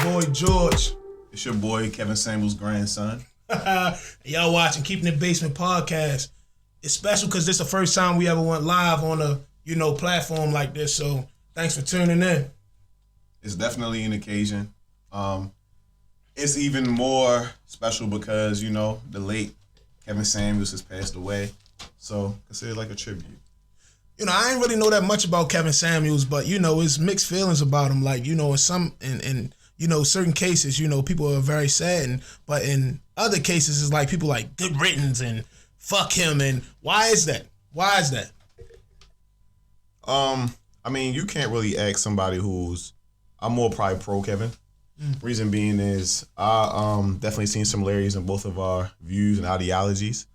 your boy George. It's your boy Kevin Samuel's grandson. Y'all watching Keepin in the Basement podcast. It's special because this is the first time we ever went live on a platform like this. So thanks for tuning in. It's definitely an occasion. It's even more special because the late Kevin Samuels has passed away. So consider it like a tribute. I ain't really know that much about Kevin Samuels, but it's mixed feelings about him. Like in certain cases, people are very sad, but in other cases, it's like people like good riddance and fuck him. And why is that? You can't really ask somebody I'm more probably pro Kevin. Reason being is I definitely seen similarities in both of our views and ideologies.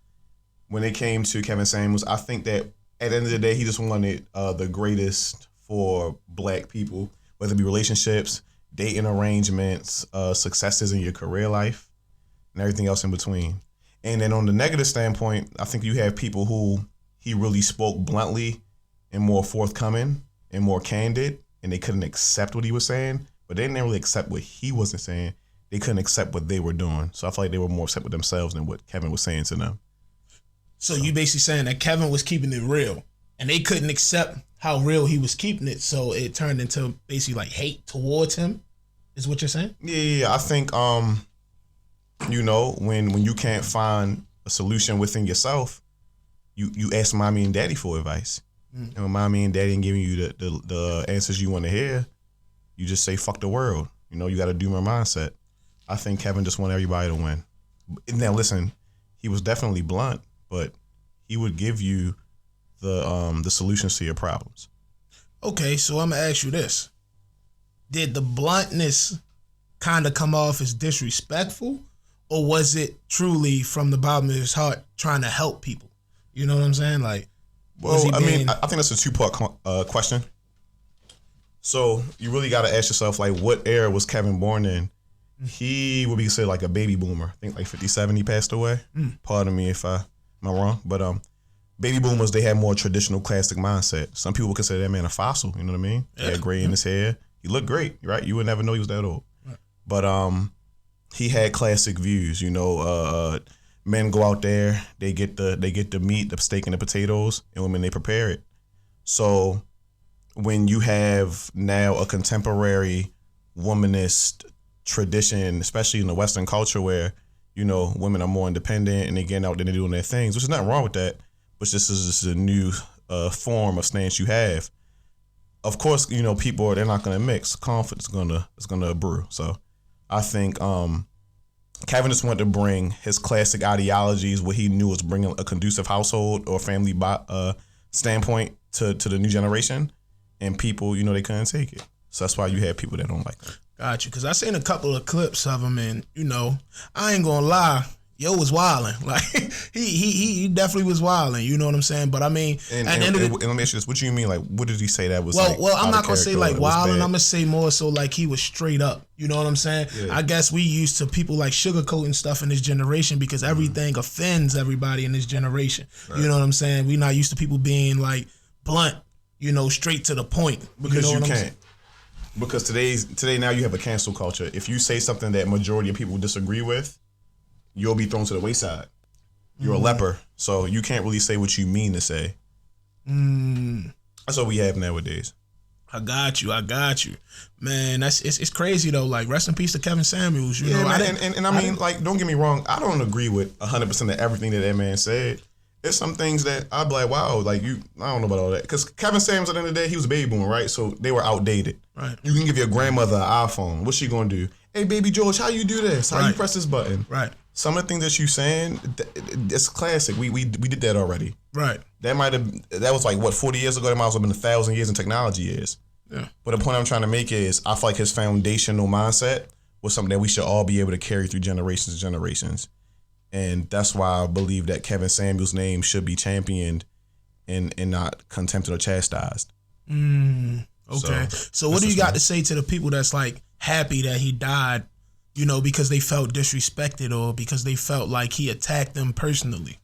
When it came to Kevin Samuels, I think that at the end of the day, he just wanted the greatest for black people, whether it be relationships, dating arrangements, successes in your career life, and everything else in between. And then on the negative standpoint, I think you have people who he really spoke bluntly and more forthcoming and more candid, and they couldn't accept what he was saying, but they didn't really accept what he wasn't saying. They couldn't accept what they were doing. So I feel like they were more upset with themselves than what Kevin was saying to them. So you basically saying that Kevin was keeping it real, and they couldn't accept how real he was keeping it, so it turned into basically like hate towards him, is what you're saying? Yeah. I think, when you can't find a solution within yourself, you ask mommy and daddy for advice. And when mommy and daddy ain't giving you the answers you want to hear, you just say, fuck the world. You got a doomer mindset. I think Kevin just wanted everybody to win. Now, listen, he was definitely blunt, but he would give you the solutions to your problems. Okay, so I'm going to ask you this. Did the bluntness kind of come off as disrespectful, or was it truly from the bottom of his heart trying to help people? You know what I'm saying? Like, I think that's a two-part question. So you really got to ask yourself, like, what era was Kevin born in? He would be considered like a baby boomer. I think like 57 he passed away. Pardon me if am I wrong? But baby boomers, they had more traditional classic mindset. Some people would consider that man a fossil, you know what I mean? He had gray in his hair. He looked great, right? You would never know he was that old. Right. But he had classic views, men go out there, they get the meat, the steak and the potatoes, and women, they prepare it. So when you have now a contemporary womanist tradition, especially in the Western culture where, women are more independent and they getting out there and they're doing their things, which is nothing wrong with that, but this is a new form of stance you have. Of course, people, they're not going to mix. Conflict is going to brew. So I think Kevin just wanted to bring his classic ideologies, what he knew was bringing a conducive household or family standpoint to the new generation, and people, they couldn't take it. So that's why you have people that don't like him. Got you, because I seen a couple of clips of him, and I ain't gonna lie, yo was wilding. Like he definitely was wilding. You know what I'm saying? But I mean, and let me ask you this: what do you mean? Like, what did he say that was? Well, I'm not gonna say like wilding. I'm gonna say more so like he was straight up. You know what I'm saying? Yeah. I guess we used to people like sugarcoating stuff in this generation because everything offends everybody in this generation. Right. You know what I'm saying? We not used to people being like blunt. Straight to the point. Because you can't. Because today now you have a cancel culture. If you say something that majority of people disagree with, you'll be thrown to the wayside. You're a leper, so you can't really say what you mean to say. That's what we have nowadays. I got you, man. It's crazy though. Like, rest in peace to Kevin Samuels. Man, I mean, don't get me wrong. I don't agree with 100% of everything that man said. There's some things that I'd be like, wow, like I don't know about all that. Because Kevin Samuels, at the end of the day, he was a baby boomer, right? So they were outdated. Right. You can give your grandmother an iPhone. What's she going to do? Hey, baby George, how you do this? How you press this button? Right. Some of the things that you saying, it's classic. We did that already. Right. That was like, what, 40 years ago? That might as well have been 1,000 years in technology years. Yeah. But the point I'm trying to make is, I feel like his foundational mindset was something that we should all be able to carry through generations and generations. And that's why I believe that Kevin Samuels' name should be championed and not contempted or chastised. Okay. So what do you got to say to the people that's like happy that he died, because they felt disrespected or because they felt like he attacked them personally?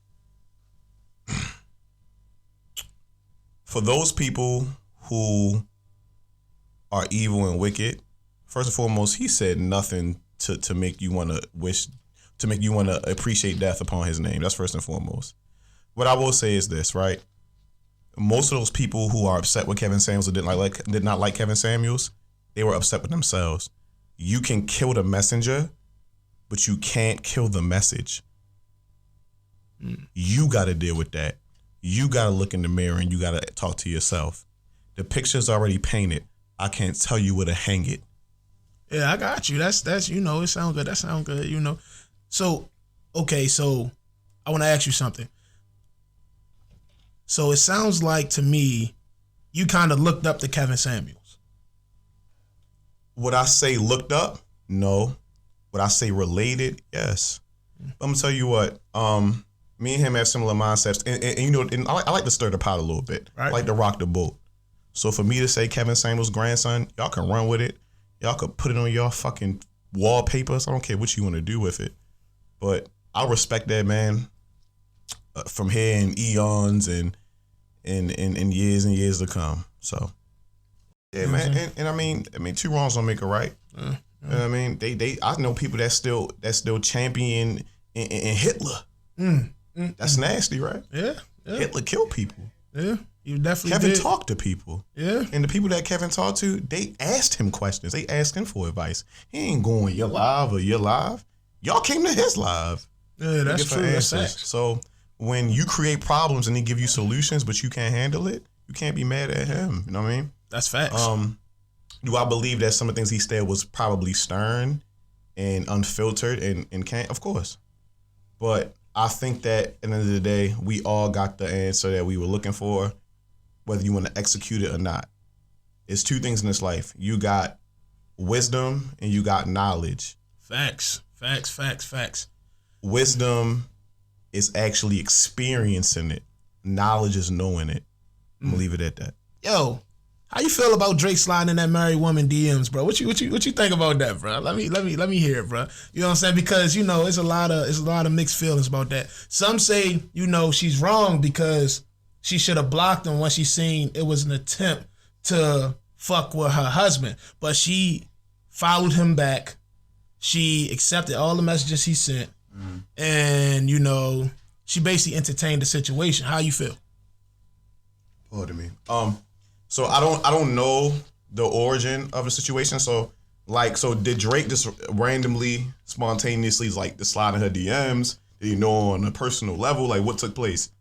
For those people who are evil and wicked, first and foremost, he said nothing to make you want to appreciate death upon his name. That's first and foremost. What I will say is this, right? Most of those people who are upset with Kevin Samuels or did not like Kevin Samuels, they were upset with themselves. You can kill the messenger, but you can't kill the message. You got to deal with that. You got to look in the mirror and you got to talk to yourself. The picture's already painted. I can't tell you where to hang it. Yeah, I got you. That's it sounds good. That sounds good, So, okay, so I want to ask you something. So it sounds like to me, you kind of looked up to Kevin Samuels. Would I say looked up? No. Would I say related? Yes. I'm gonna tell you what. Me and him have similar mindsets, and I like to stir the pot a little bit. Right. I like to rock the boat. So for me to say Kevin Samuels' grandson, y'all can run with it. Y'all could put it on y'all fucking wallpapers. I don't care what you want to do with it, but I respect that man from here in eons and years and years to come. So yeah, man. And I mean, two wrongs don't make a right. You know what I mean? I know people that still champion in Hitler. That's nasty, right? Yeah. Hitler killed people. Yeah, you definitely Kevin did. talked to people. Yeah. And the people that Kevin talked to, they asked him questions. They asked him for advice. He ain't going, you're live or you're live. Y'all came to his live. Yeah, that's true. That's facts. So when you create problems and he give you solutions, but you can't handle it, you can't be mad at him. You know what I mean? That's facts. Do I believe that some of the things he said was probably stern and unfiltered and can't? Of course. But I think that at the end of the day, we all got the answer that we were looking for, whether you want to execute it or not. It's two things in this life. You got wisdom and you got knowledge. Facts. Wisdom is actually experiencing it. Knowledge is knowing it. I'm gonna leave it at that. Yo, how you feel about Drake sliding in that married woman DMs, bro? What you think about that, bro? Let me hear it, bro. You know what I'm saying? Because it's a lot of mixed feelings about that. Some say she's wrong because she should have blocked him when she seen it was an attempt to fuck with her husband, but she followed him back. She accepted all the messages he sent, and she basically entertained the situation. How you feel? Pardon me. So I don't know the origin of the situation. So did Drake just randomly, spontaneously just slide in her DMs? Did he know on a personal level? Like what took place?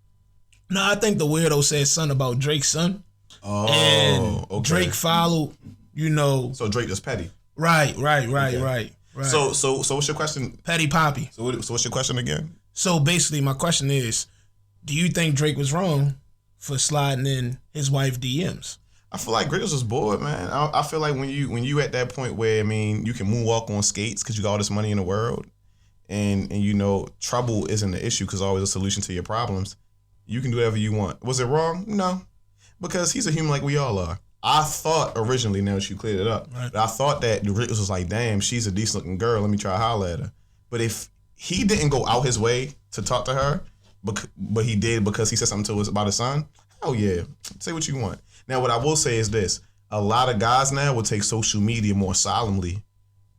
No, I think the weirdo said something about Drake's son. Oh, and okay. Drake followed, So Drake is petty. Right. So what's your question? Petty Poppy. So what's your question again? So basically my question is, do you think Drake was wrong for sliding in his wife DMs? I feel like Drake was just bored, man. I feel like when you at that point where you can moonwalk on skates because you got all this money in the world, and trouble isn't the issue because always a solution to your problems. You can do whatever you want. Was it wrong? No, because he's a human like we all are. I thought originally, now that you cleared it up, right, I thought that Drake was like, damn, she's a decent looking girl. Let me try to holler at her. But if he didn't go out his way to talk to her, but he did because he said something to us about his son, hell yeah, say what you want. Now, what I will say is this. A lot of guys now will take social media more solemnly,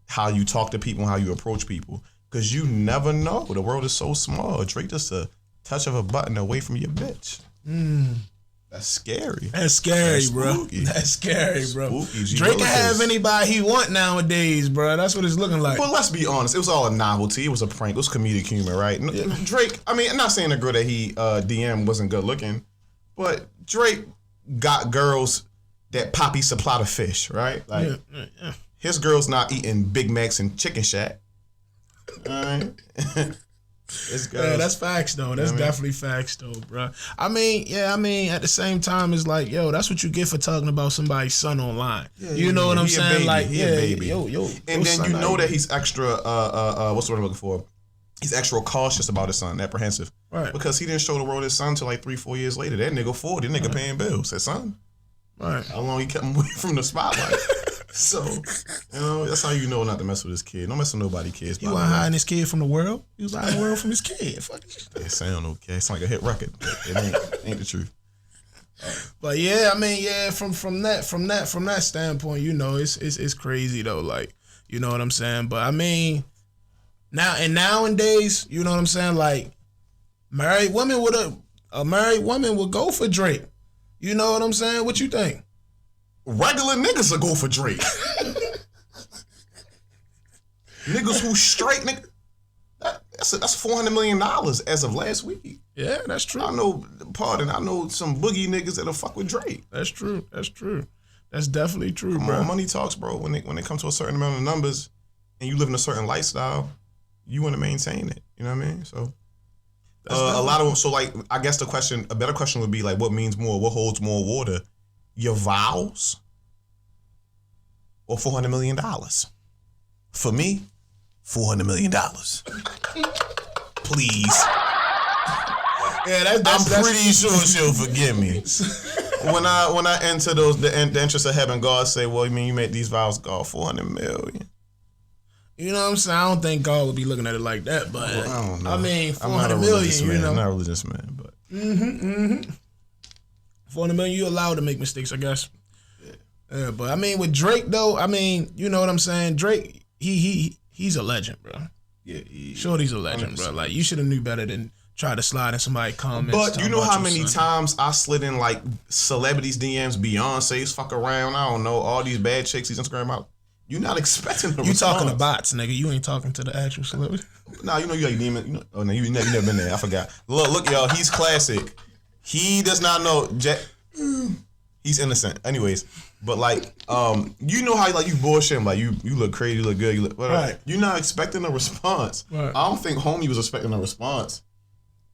how you talk to people and how you approach people, because you never know. The world is so small. Drake just a touch of a button away from your bitch. That's scary. That's scary, bro. That's scary, bro. Drake can have anybody he want nowadays, bro. That's what it's looking like. But let's be honest. It was all a novelty. It was a prank. It was comedic humor, right? Yeah. Drake, I'm not saying the girl that he DM wasn't good looking, but Drake got girls that Poppy supply the fish, right? Like, his girl's not eating Big Macs and Chicken Shack. All right? Yeah, that's facts though. That's definitely facts though, bro. At the same time, it's like, yo, that's what you get for talking about somebody's son online. Yeah, you know what I'm saying? Like, he a baby. And then you know that he's extra. What's the word I'm looking for? He's extra cautious about his son, apprehensive, right? Because he didn't show the world his son till like 3-4 years later. That nigga 40, that nigga paying bills. His son, right? How long he kept him away from the spotlight? So, that's how you know not to mess with his kid. Don't mess with nobody's kids. He wasn't hiding his kid from the world. He was hiding the world from his kid. Fuck. It sound okay. It's like a hit record. But it ain't the truth. But yeah, I mean, yeah, from that standpoint, you know, it's crazy though. Like, you know what I'm saying? But I mean, nowadays, you know what I'm saying? Like, married women a married woman would go for Drake. You know what I'm saying? What you think? Regular niggas will go for Drake. Niggas who straight, nigga. That's $400 million as of last week. Yeah, that's true. I know some boogie niggas that'll fuck with Drake. That's true. That's definitely true, Come bro. on, money talks, bro. When it comes to a certain amount of numbers and you live in a certain lifestyle, you want to maintain it. You know what I mean? So a lot of them. So like, I guess a better question would be like, what means more? What holds more water? Your vows or $400 million? For me, $400 million. Please. Yeah, I'm pretty sure she'll forgive me. When I enter the entrance of heaven, God say, "Well, you mean you made these vows, God, $400 million." You know what I'm saying? I don't think God would be looking at it like that, but I don't know. I mean, $400 million. You know, I'm not a religious man, but $400 million, you allowed to make mistakes, I guess. Yeah, but I mean, with Drake though, I mean, you know what I'm saying? Drake, he's a legend, bro. Yeah, Shorty's a legend, 100%. Bro. Like, you should have knew better than try to slide in somebody's comments. But you know how many times I slid in like celebrities DMs, Beyonce's fuck around, I don't know, all these bad chicks, these Instagram out. You're not expecting the response. Talking to bots, nigga. You ain't talking to the actual celebrity. Nah, you know you like demon. You know, oh no, you never been there. I forgot. Look, y'all. He's classic. He does not know. He's innocent. Anyways, but like, you know how like you bullshit him, like you look crazy, you look good, you look whatever. Right. You're not expecting a response. Right. I don't think homie was expecting a response.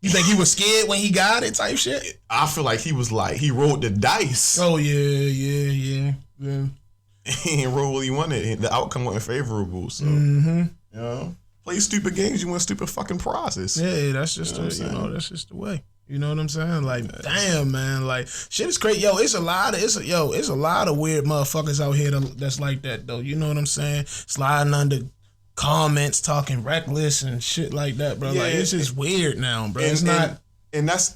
You think he was scared when he got it, type shit? I feel like he was like he rolled the dice. Oh yeah. He didn't roll what he wanted. The outcome wasn't favorable. So you know, play stupid games, you win stupid fucking prizes. Yeah, that's just that's just the way. You know what I'm saying? Like, damn, man, like shit is crazy. Yo, it's a lot of weird motherfuckers out here that's like that though. You know what I'm saying? Sliding under comments, talking reckless and shit like that, bro. Yeah, like it's just weird now, bro. It's not. And that's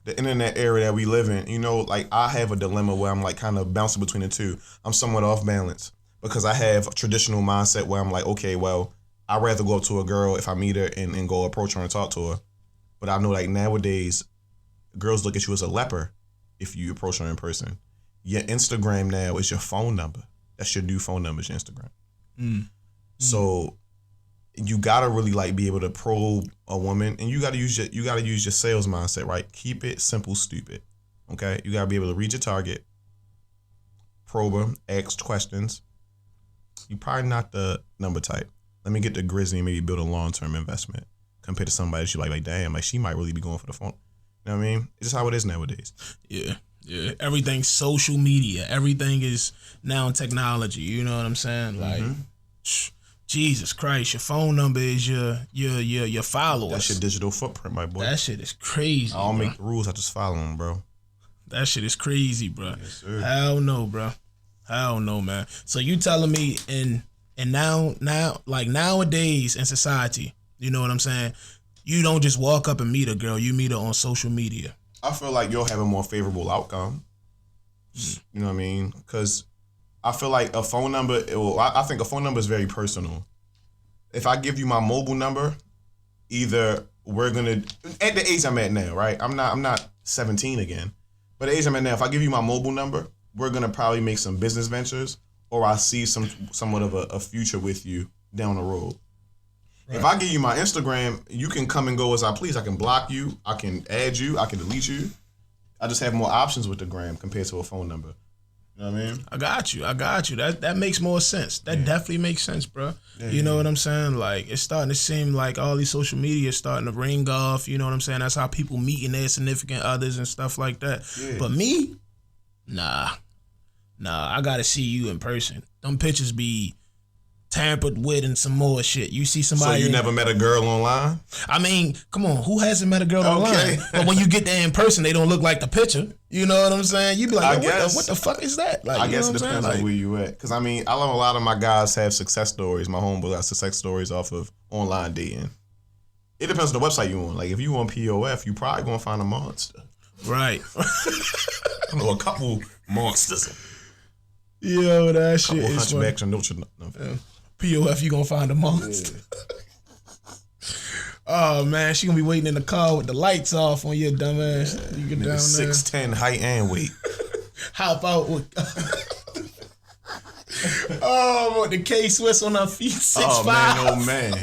the internet era that we live in. You know, like I have a dilemma where I'm like kind of bouncing between the two. I'm somewhat off balance because I have a traditional mindset where I'm like, okay, well, I'd rather go up to a girl if I meet her and go approach her and talk to her. But I know like nowadays, girls look at you as a leper if you approach her in person. Your Instagram now is your phone number. That's your new phone number, is your Instagram. So you gotta really like be able to probe a woman, and you gotta use your sales mindset, right? Keep it simple, stupid. Okay, you gotta be able to read your target, probe her, ask questions. You probably not the number type. Let me get the grizzly and maybe build a long-term investment compared to somebody that you like damn, like she might really be going for the phone. You know what I mean? It's just how it is nowadays. Yeah. Everything's social media. Everything is now technology. You know what I'm saying? Like, Jesus Christ, your phone number is your followers. That's your digital footprint, my boy. That shit is crazy. I don't make the rules, I just follow them, bro. That shit is crazy, bro. Yes, sir. Hell no, bro. Hell no, man. So you telling me now like nowadays in society, you know what I'm saying? You don't just walk up and meet a girl, you meet her on social media. I feel like you'll have a more favorable outcome. You know what I mean? Because I feel like a phone number, I think a phone number is very personal. If I give you my mobile number, either we're gonna, at the age I'm at now, right? I'm not 17 again, but the age I'm at now, if I give you my mobile number, we're gonna probably make some business ventures, or I see somewhat of a future with you down the road. Right. If I give you my Instagram, you can come and go as I please. I can block you, I can add you, I can delete you. I just have more options with the gram compared to a phone number. You know what I mean? I got you. That makes more sense. That definitely makes sense, bro. Yeah, you know what I'm saying? Like, it's starting to seem like all these social media is starting to ring off. You know what I'm saying? That's how people meeting their significant others and stuff like that. Yeah. But me, nah, I gotta see you in person. Them pictures be tampered with and some more shit. You see somebody. So you never met a girl online? I mean, come on, who hasn't met a girl online? But when you get there in person, they don't look like the picture. You know what I'm saying? You be like, what the fuck is that? Like, I guess it depends on where you at. Because I mean, I love a lot of my guys have success stories. My homeboy got success stories off of online dating. It depends on the website you on. Like if you on POF, you probably gonna find a monster. Right. I know a couple monsters. Yo, that shit is hunchbacks and Notre POF, you gonna find a monster. Oh man, she gonna be waiting in the car with the lights off on your dumb ass. You get down there. 6'10" height and weight. Hop out with with the K Swiss on her feet, 6'5". Oh man.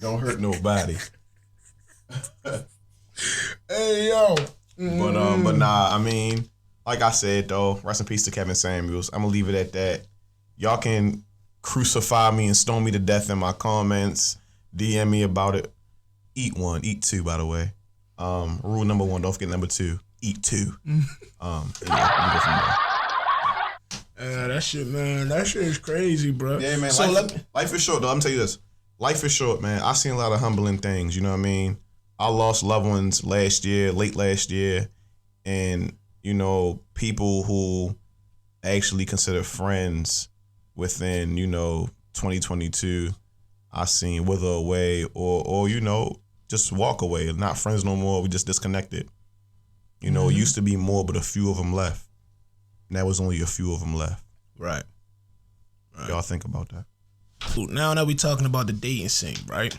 Don't hurt nobody. Hey yo. But nah, I mean, like I said though, rest in peace to Kevin Samuels. I'm gonna leave it at that. Y'all can crucify me and stone me to death in my comments. DM me about it. Eat one, eat two, by the way. Rule number 1, don't forget number 2, eat 2. Yeah, we can go from there. That shit, man. That shit is crazy, bro. Yeah, man. So life is short, though. Let me tell you this. Life is short, man. I seen a lot of humbling things, you know what I mean? I lost loved ones late last year, and, you know, people who actually consider friends within, 2022, I seen wither away or just walk away. Not friends no more. We just disconnected. It used to be more, but a few of them left. Now was only a few of them left. Right. Y'all think about that. Now that we talking about the dating scene, right?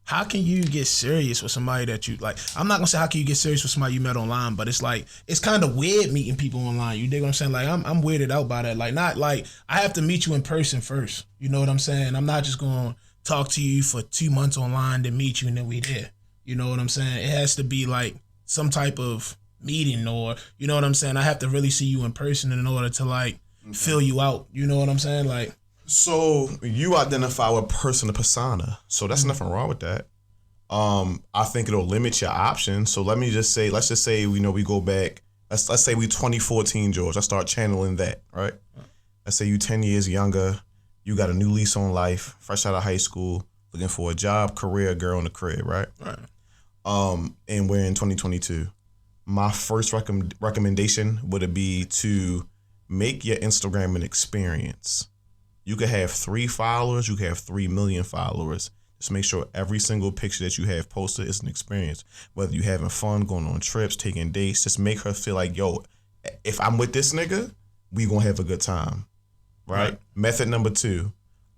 How can you get serious with somebody that you like? I'm not gonna say how can you get serious with somebody you met online, but it's like it's kind of weird meeting people online. You dig what I'm saying? Like I'm weirded out by that. Like not like I have to meet you in person first. You know what I'm saying? I'm not just gonna talk to you for 2 months online, then meet you and then we there. You know what I'm saying? It has to be like some type of meeting, or you know what I'm saying? I have to really see you in person in order to like fill you out. You know what I'm saying? Like. So you identify with persona, so that's nothing wrong with that. I think it'll limit your options. So let's just say we go back. Let's say we 2014 George. I start channeling that, right? Let's say you 10 years younger, you got a new lease on life, fresh out of high school, looking for a job, career, girl in the crib, right? Right. And we're in 2022. My first recommendation would be to make your Instagram an experience. You could have 3 followers. You could have 3 million followers. Just make sure every single picture that you have posted is an experience. Whether you're having fun, going on trips, taking dates, just make her feel like, yo, if I'm with this nigga, we gonna have a good time, right? Method number 2,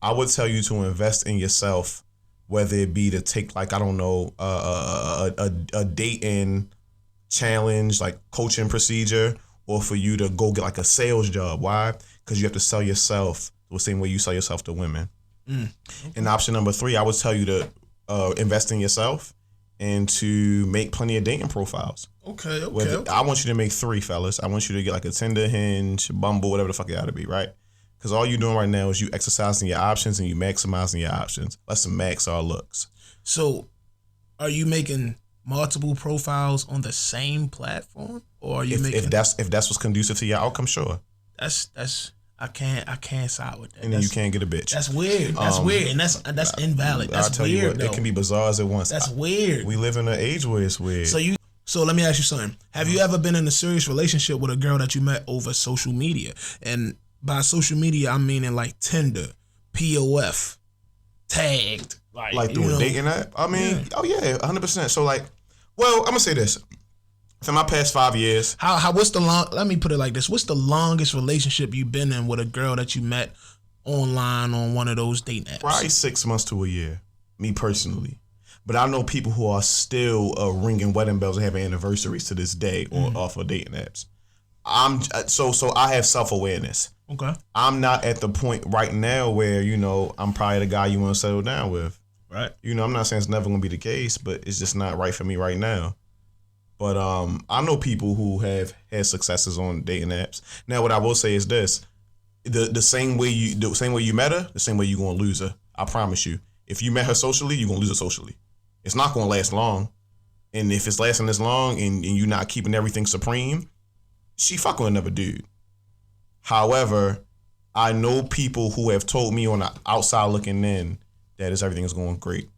I would tell you to invest in yourself, whether it be to take like, I don't know, a dating challenge, like coaching procedure, or for you to go get like a sales job. Why? Because you have to sell yourself the same way you sell yourself to women. Okay. And option number 3, I would tell you to invest in yourself and to make plenty of dating profiles. Okay. I want you to make 3, fellas. I want you to get like a Tinder, Hinge, Bumble, whatever the fuck it ought to be, right? Because all you're doing right now is you exercising your options and you maximizing your options. Let's max our looks. So, are you making multiple profiles on the same platform, or are you if that's what's conducive to your outcome? Sure. That's. I can't side with that. And then you can't get a bitch. That's weird. That's weird, and that's invalid. That's I'll tell weird. You what, though. It can be bizarre as it wants. That's weird. We live in an age where it's weird. So let me ask you something. Have you ever been in a serious relationship with a girl that you met over social media? And by social media, I'm meaning like Tinder, POF, tagged, like through a dating app. I mean, oh yeah, 100%. So like, well, I'm gonna say this. For my past 5 years. Let me put it like this. What's the longest relationship you've been in with a girl that you met online on one of those dating apps? Probably 6 months to a year, me personally. But I know people who are still ringing wedding bells and having anniversaries to this day or off of dating apps. So I have self-awareness. Okay. I'm not at the point right now where, I'm probably the guy you want to settle down with. Right. I'm not saying it's never going to be the case, but it's just not right for me right now. But I know people who have had successes on dating apps. Now, what I will say is this: the same way you met her, the same way you're gonna lose her. I promise you. If you met her socially, you're gonna lose her socially. It's not gonna last long. And if it's lasting this long and you're not keeping everything supreme, she fuck with another dude. However, I know people who have told me on the outside looking in that everything is going great.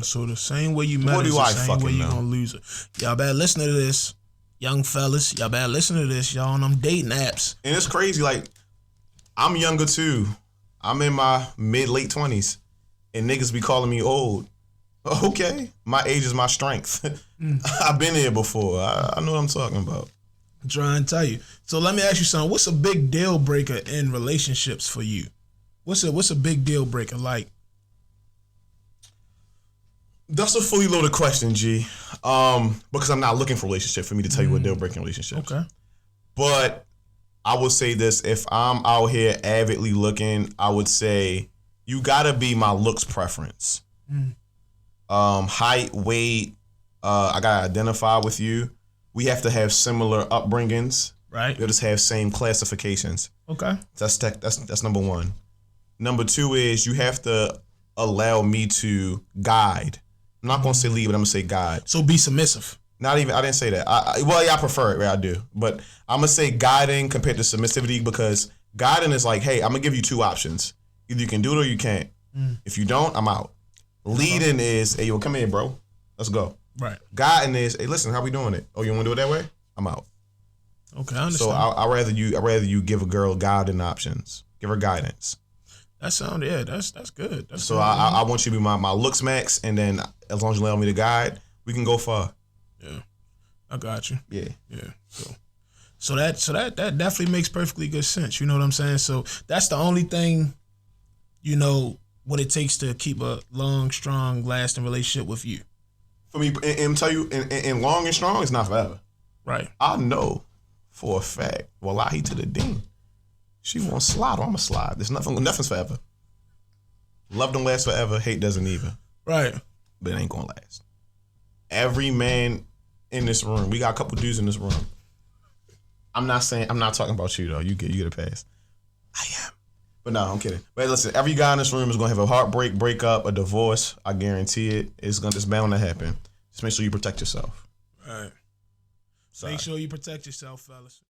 So the same way you met is the same way you're going to lose her. Y'all better listen to this, young fellas. Y'all better listen to this, y'all, on them dating apps. And it's crazy, like, I'm younger too. I'm in my mid-late 20s. And niggas be calling me old. Okay, my age is my strength. I've been here before. I know what I'm talking about. I'm trying to tell you. So let me ask you something. What's a big deal breaker in relationships for you? What's a big deal breaker like? That's a fully loaded question, G. Because I'm not looking for a relationship for me to tell you what deal breaking relationships. Okay. But I would say this: if I'm out here avidly looking, I would say you gotta be my looks preference. Height, weight. I gotta identify with you. We have to have similar upbringings. Right. We just have same classifications. Okay. That's number one. Number two is you have to allow me to guide. I'm not gonna say lead, but I'm gonna say guide. So be submissive. Not even. I didn't say that. I prefer it. Right, I do. But I'm gonna say guiding compared to submissivity because guiding is like, hey, I'm gonna give you two options. Either you can do it or you can't. If you don't, I'm out. Leading is, hey, yo, come here, bro. Let's go. Right. Guiding is, hey, listen, how we doing it? Oh, you want to do it that way? I'm out. Okay, I understand. So I rather you give a girl guiding options. Give her guidance. That sound that's good. That's so good. I want you to be my looks max, and then as long as you allow me to guide, we can go far. Yeah, I got you. Yeah. So that definitely makes perfectly good sense. You know what I'm saying? So that's the only thing, you know, what it takes to keep a long, strong, lasting relationship with you. For me, and tell you, and long and strong, it's not forever. Right. I know for a fact, wallahi to the deen, she won't slide, or I'm going to slide. Nothing's forever. Love don't last forever, hate doesn't either. Right. But it ain't going to last. Every man in this room, we got a couple dudes in this room. I'm not talking about you though. You get a pass. I am. But no, I'm kidding. But listen, every guy in this room is gonna have a heartbreak, breakup, a divorce. I guarantee it. It's bound to happen. Just make sure you protect yourself. Right. Make sure you protect yourself, fellas.